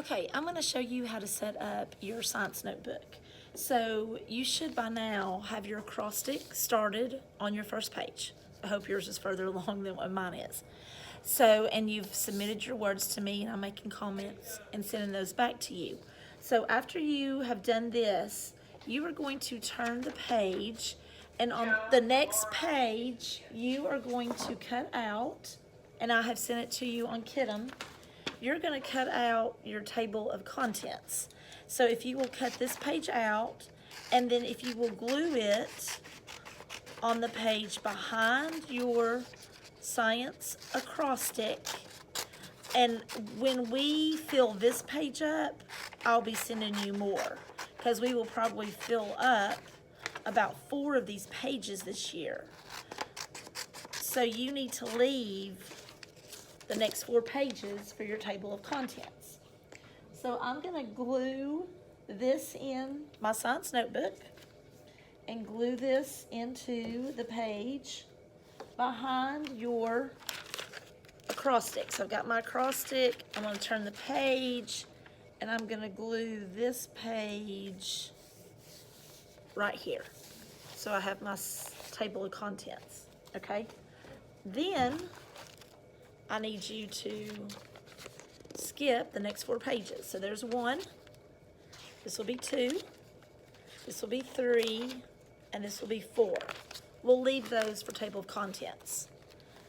Okay, I'm going to show you how to set up your science notebook. So you should by now have your acrostic started on your first page. I hope yours is further along than what mine is. So, and you've submitted your words to me and I'm making comments and sending those back to you. So after you have done this, you are going to turn the page, and on the next page, you are going to cut out, and I have sent it to you on Kitem, you're going to cut out your table of contents. So if you will cut this page out, and then if you will glue it on the page behind your science acrostic, and when we fill this page up, I'll be sending you more, because we will probably fill up about 4 of these pages this year. So you need to leave the next 4 pages for your table of contents. So I'm going to glue this in my science notebook and glue this into the page behind your acrostic. So I've got my acrostic, I'm going to turn the page, and I'm going to glue this page right here. So I have my table of contents, okay? Then I need you to skip the next 4 pages. So there's 1, this will be 2, this will be 3, and this will be 4. We'll leave those for table of contents.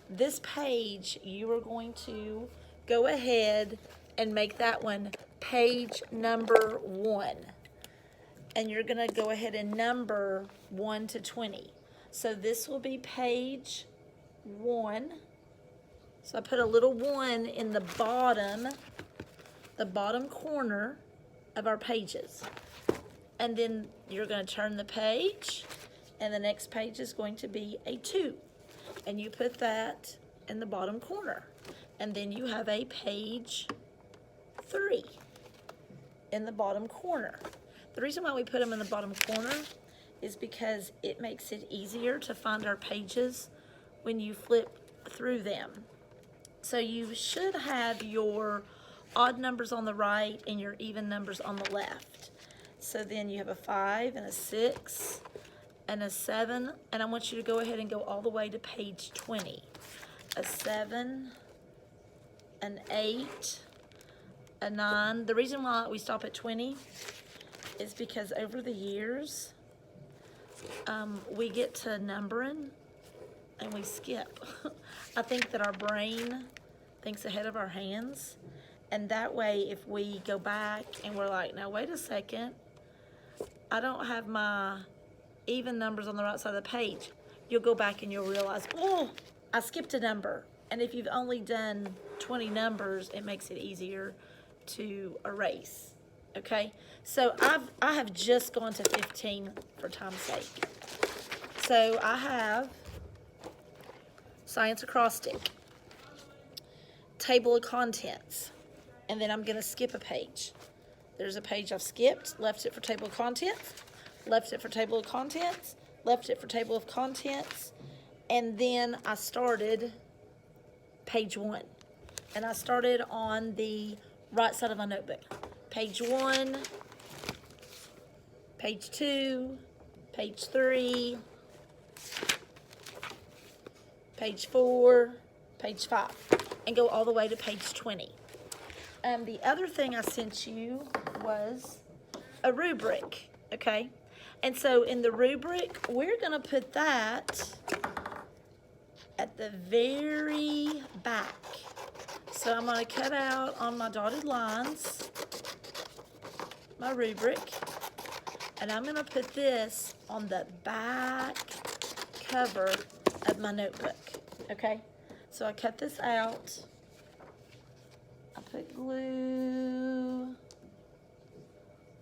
This page, you are going to go ahead and make that one page number 1. And you're gonna go ahead and number 1 to 20. So this will be page 1. So I put a little 1 in the bottom corner of our pages. And then you're going to turn the page, and the next page is going to be a 2. And you put that in the bottom corner. And then you have a page 3 in the bottom corner. The reason why we put them in the bottom corner is because it makes it easier to find our pages when you flip through them. So you should have your odd numbers on the right and your even numbers on the left. So then you have a 5 and a 6 and a 7, and I want you to go ahead and go all the way to page 20. A 7, an 8, a 9. The reason why we stop at 20 is because over the years, we get to numbering and we skip. I think that our brain thinks ahead of our hands, and that way if we go back and we're like, now wait a second, I don't have my even numbers on the right side of the page, you'll go back and you'll realize, oh, I skipped a number. And if you've only done 20 numbers, it makes it easier to erase. Okay, so I have just gone to 15 for time's sake. So I have science acrostic, table of contents, and then I'm going to skip a page. There's a page I've skipped, left it for table of contents, left it for table of contents, left it for table of contents, and then I started page 1. And I started on the right side of my notebook. Page 1, page 2, page 3, page 4, page 5, and go all the way to page 20. The other thing I sent you was a rubric, okay? And so in the rubric, we're gonna put that at the very back. So I'm gonna cut out on my dotted lines my rubric, and I'm gonna put this on the back cover of my notebook, okay? So I cut this out, I put glue,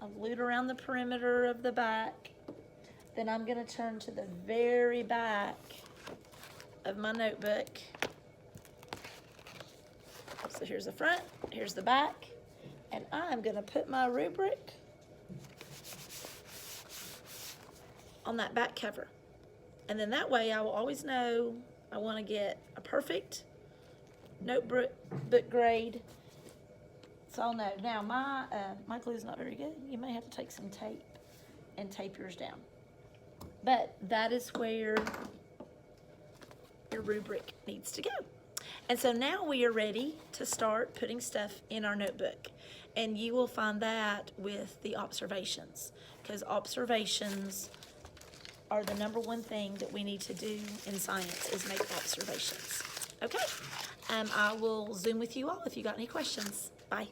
I glued around the perimeter of the back, then I'm gonna turn to the very back of my notebook. So here's the front, here's the back, and I'm gonna put my rubric on that back cover. And then that way I will always know I wanna get a perfect notebook grade So I'll know. Now, my glue's not very good. You may have to take some tape and tape yours down. But that is where your rubric needs to go. And so now we are ready to start putting stuff in our notebook. And you will find that with the observations, because observations are the number one thing that we need to do in science is make observations. Okay, I will Zoom with you all if you got any questions. Bye.